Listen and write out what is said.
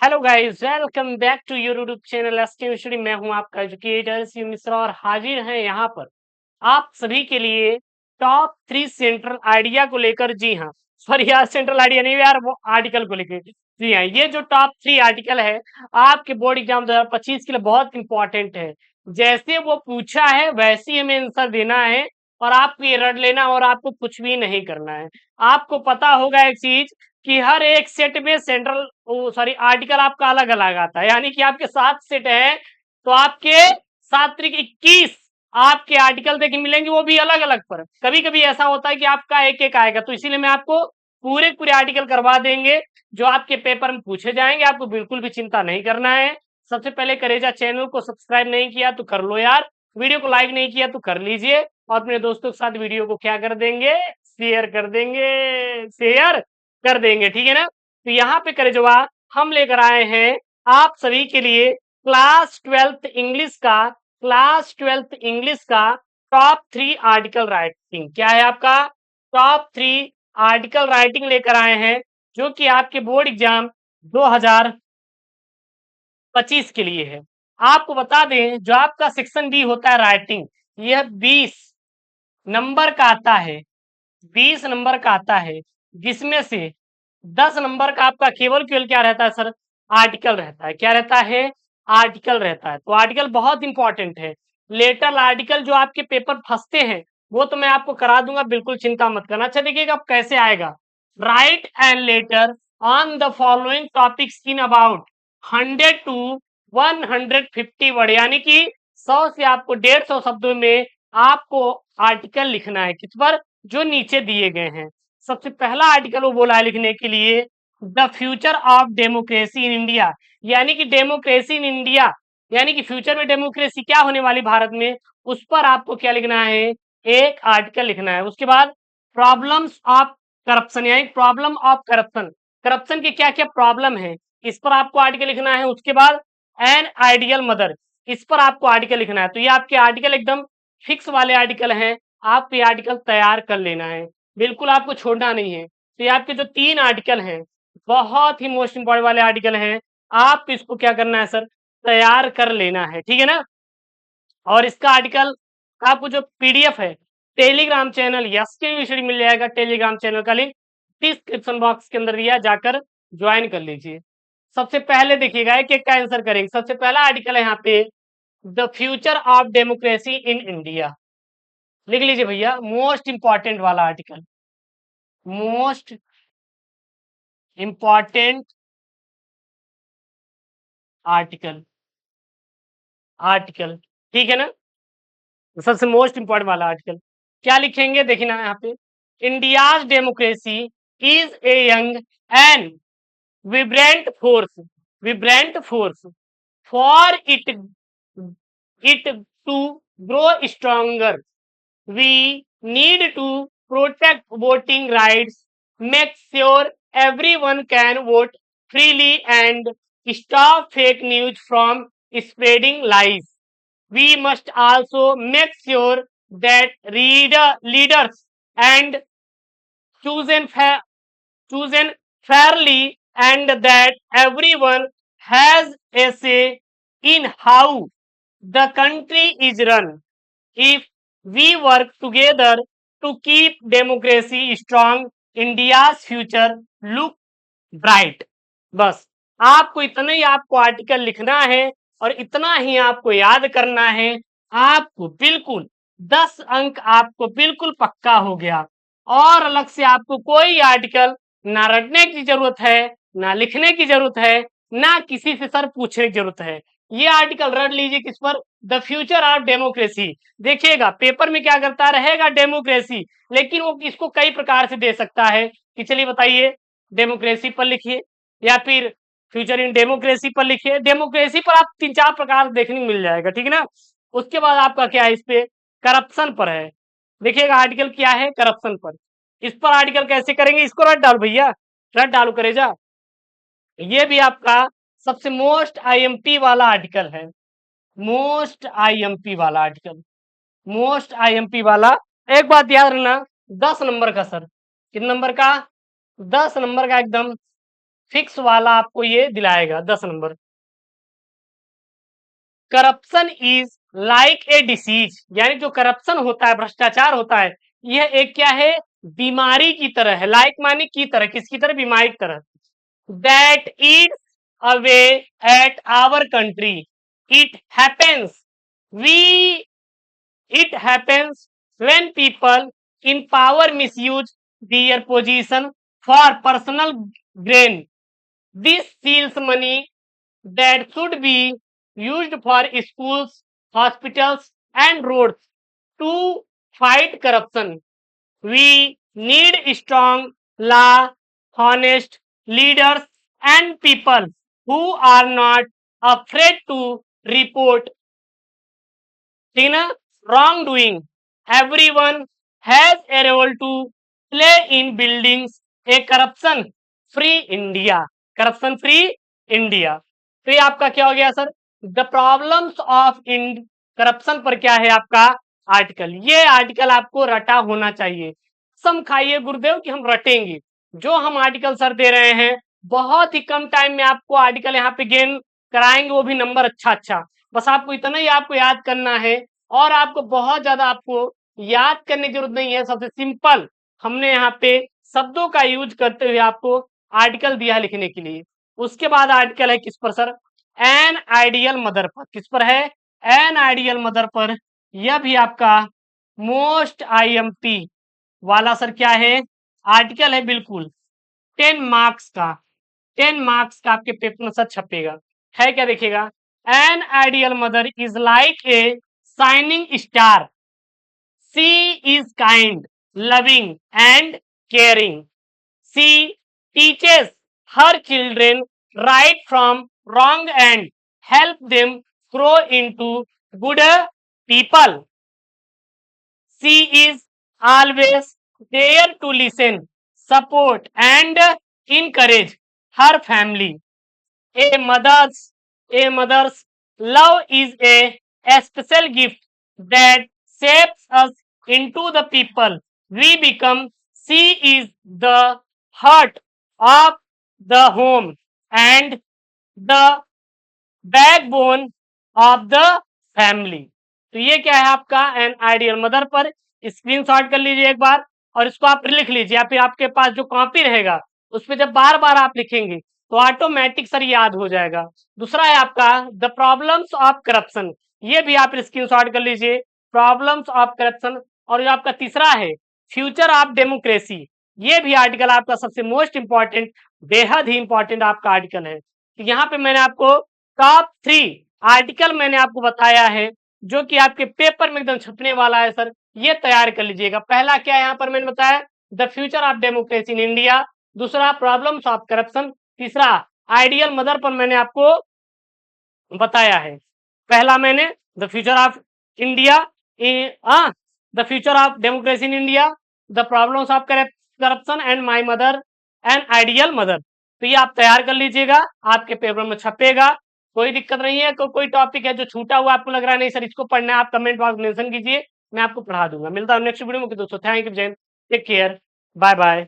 Hello guys, welcome back to your YouTube channel SK study. मैं हूं आपका educator Shiv Mishra और हाजिर हैं यहाँ पर आप सभी के लिए टॉप 3 सेंट्रल आइडिया को लेकर। जी हाँ, सॉरी यार, सेंट्रल आइडिया नहीं यार, वो आर्टिकल को लेकर। जी हाँ, ये जो टॉप 3 आर्टिकल है आपके बोर्ड एग्जाम 2025 के लिए बहुत इंपॉर्टेंट है। जैसे वो पूछा है वैसे ही हमें आंसर देना है और आपको ये रट लेना और आपको कुछ भी नहीं करना है। आपको पता होगा एक चीज कि हर एक सेट में सेंट्रल सॉरी आर्टिकल आपका अलग अलग आता है, यानी कि आपके 7 सेट है तो आपके 7 त्रिक 21 आपके आर्टिकल देखे मिलेंगे, वो भी अलग अलग पर। कभी कभी ऐसा होता है कि आपका एक एक आएगा, तो इसीलिए मैं आपको पूरे पूरे आर्टिकल करवा देंगे जो आपके पेपर में पूछे जाएंगे। आपको बिल्कुल भी चिंता नहीं करना है। सबसे पहले करेजा चैनल को सब्सक्राइब नहीं किया तो कर लो यार, वीडियो को लाइक नहीं किया तो कर लीजिए और अपने दोस्तों के साथ वीडियो को क्या कर देंगे, शेयर कर देंगे, शेयर कर देंगे, ठीक है ना। तो यहाँ पे करे जवाब हम लेकर आए हैं आप सभी के लिए क्लास ट्वेल्थ इंग्लिश का टॉप 3 आर्टिकल राइटिंग। क्या है आपका टॉप 3 आर्टिकल राइटिंग लेकर आए हैं जो कि आपके बोर्ड एग्जाम 2025 के लिए है। आपको बता दें जो आपका सेक्शन बी होता है राइटिंग, यह 20 नंबर का आता है, 20 नंबर का आता है, जिसमें से 10 नंबर का आपका केवल क्या रहता है सर, आर्टिकल रहता है। क्या रहता है, आर्टिकल रहता है। तो आर्टिकल बहुत इंपॉर्टेंट है। लेटर आर्टिकल जो आपके पेपर फंसते हैं वो तो मैं आपको करा दूंगा, बिल्कुल चिंता मत करना। अच्छा देखिएगा अब कैसे आएगा। Write and letter on the following topics in about 100 to 150 word, यानी कि 100 से आपको 150 शब्दों में आपको आर्टिकल लिखना है। किस पर, जो नीचे दिए गए हैं। सबसे पहला आर्टिकल वो बोला है लिखने के लिए, the future of democracy in India, यानी कि डेमोक्रेसी इन इंडिया, यानी कि फ्यूचर में डेमोक्रेसी क्या होने वाली भारत में, उस पर आपको क्या लिखना है, एक आर्टिकल लिखना है। उसके बाद प्रॉब्लम्स ऑफ करप्शन, यानी प्रॉब्लम ऑफ करप्शन, करप्शन के क्या क्या प्रॉब्लम है, इस पर आपको आर्टिकल लिखना है। उसके बाद एन आइडियल मदर, इस पर आपको आर्टिकल लिखना है। तो ये आपके आर्टिकल एकदम फिक्स वाले आर्टिकल हैं, आप ये आर्टिकल तैयार कर लेना है, बिल्कुल आपको छोड़ना नहीं है। तो ये आपके जो 3 आर्टिकल हैं बहुत ही मोस्ट इंपॉर्टेंट वाले आर्टिकल हैं, आप इसको क्या करना है सर, तैयार कर लेना है, ठीक है ना। और इसका आर्टिकल आपको जो पीडीएफ है टेलीग्राम चैनल यस के विषय मिल जाएगा। टेलीग्राम चैनल का लिंक डिस्क्रिप्शन बॉक्स के अंदर दिया, जाकर ज्वाइन कर लीजिए। सबसे पहले देखिएगा एक एक का आंसर करेंगे। सबसे पहला आर्टिकल है यहाँ पे, the future of democracy in India. लिख लीजिए भैया, मोस्ट इंपॉर्टेंट वाला article, most important article, article, ठीक है ना। तो सबसे मोस्ट इंपॉर्टेंट वाला आर्टिकल क्या लिखेंगे, देखिए ना यहाँ पे, India's democracy is a young and vibrant force, vibrant force for it to grow stronger, we need to protect voting rights, make sure everyone can vote freely, and stop fake news from spreading lies. We must also make sure that leaders and chosen chosen fairly, and that everyone has a say in how the country is run. If we work together to keep democracy strong, India's future look bright. बस आपको इतना ही आपको article लिखना है और इतना ही आपको याद करना है। आपको बिल्कुल 10 अंक आपको बिल्कुल पक्का हो गया। और अलग से आपको कोई आर्टिकल ना रटने की जरूरत है, ना लिखने की जरूरत है, ना किसी से सर पूछने की जरूरत है। ये आर्टिकल रट लीजिए, किस पर, द फ्यूचर ऑफ डेमोक्रेसी। देखिएगा पेपर में क्या करता रहेगा, डेमोक्रेसी, लेकिन वो इसको कई प्रकार से दे सकता है कि चलिए बताइए, डेमोक्रेसी पर लिखिए या फिर फ्यूचर इन डेमोक्रेसी पर लिखिए। डेमोक्रेसी पर आप 3-4 प्रकार देखने को मिल जाएगा, ठीक है ना। उसके बाद आपका क्या है, इस पे करप्शन पर है। देखिएगा आर्टिकल क्या है, करप्शन पर। इस पर आर्टिकल कैसे करेंगे, इसको रट डालो भैया, रट डालो करेजा। ये भी आपका सबसे मोस्ट आईएमपी वाला आर्टिकल है, मोस्ट आईएमपी वाला आर्टिकल, मोस्ट आईएमपी वाला। एक बात याद रखना, 10 नंबर का सर, कितने नंबर का, 10 नंबर का एकदम फिक्स वाला आपको ये दिलाएगा 10 number. Corruption is like a disease, यानी जो करप्शन होता है, भ्रष्टाचार होता है, यह एक क्या है, बीमारी की तरह है। लाइक माने की तरह, किसकी तरह, बीमारी की तरह। That eats away at our country. It happens we it happens when people in power misuse their position for personal gain. This steals money that should be used for schools, hospitals, and roads to fight corruption. We need strong law, honest leaders, and people who are not afraid to report, ठीक ना, wrong doing. Everyone has a role to play in building a corruption free India. Corruption free India. तो ये आपका क्या हो गया sir, the problems of in corruption पर क्या है आपका आर्टिकल। ये आर्टिकल आपको रटा होना चाहिए। सम खाइए गुरुदेव कि हम रटेंगे, जो हम आर्टिकल सर दे रहे हैं बहुत ही कम टाइम में आपको आर्टिकल यहाँ पे गेन कराएंगे, वो भी नंबर अच्छा अच्छा। बस आपको इतना ही आपको याद करना है, और आपको बहुत ज्यादा आपको याद करने की जरूरत नहीं है। सबसे सिंपल हमने यहाँ पे शब्दों का यूज करते हुए आपको आर्टिकल दिया है लिखने के लिए। उसके बाद आर्टिकल है किस पर सर, एन आइडियल मदर पर। किस पर है, एन आइडियल मदर पर। यह भी आपका मोस्ट आईएमपी वाला सर क्या है, आर्टिकल है बिल्कुल। 10 मार्क्स का, 10 मार्क्स का आपके पेपर में सर छपेगा। है क्या, देखिएगा, an ideal mother is like a shining star, she is kind, loving and caring, she teaches her children right from wrong and help them grow into good people. She is always there to listen, support, and encourage her family. A mother's love is a special gift that shapes us into the people we become. She is the heart of the home and the backbone of the family. तो ये क्या है आपका an ideal mother पर। Screenshot कर लीजिए एक बार, और इसको आप लिख लीजिए, या फिर आपके पास जो कॉपी रहेगा उस पर जब बार बार आप लिखेंगे तो ऑटोमेटिक सर याद हो जाएगा। दूसरा है आपका द प्रॉब्लम्स ऑफ करप्शन, ये भी आप स्क्रीनशॉट कर लीजिए, प्रॉब्लम्स ऑफ करप्शन। और जो आपका तीसरा है फ्यूचर ऑफ डेमोक्रेसी, ये भी आर्टिकल आपका सबसे मोस्ट इंपॉर्टेंट, बेहद ही इंपॉर्टेंट आपका आर्टिकल है। तो यहाँ पे मैंने आपको टॉप 3 आर्टिकल मैंने आपको बताया है जो कि आपके पेपर में एकदम छपने वाला है सर, ये तैयार कर लीजिएगा। पहला क्या यहाँ पर मैंने बताया, the future of democracy in India. दूसरा प्रॉब्लम्स ऑफ करप्शन। तीसरा आइडियल मदर पर मैंने आपको बताया है। पहला मैंने the future of India, the future of democracy in India, the problems of corruption and my mother and ideal mother. तो ये आप तैयार कर लीजिएगा, आपके पेपर में छपेगा, कोई दिक्कत नहीं है। कोई टॉपिक है जो छूटा हुआ आपको लग रहा है नहीं सर इसको पढ़ना है, आप कमेंट बॉक्स में मेंशन कीजिए, मैं आपको पढ़ा दूंगा। मिलता हूँ नेक्स्ट वीडियो में दोस्तों। Thank you, Jain, take care, bye bye.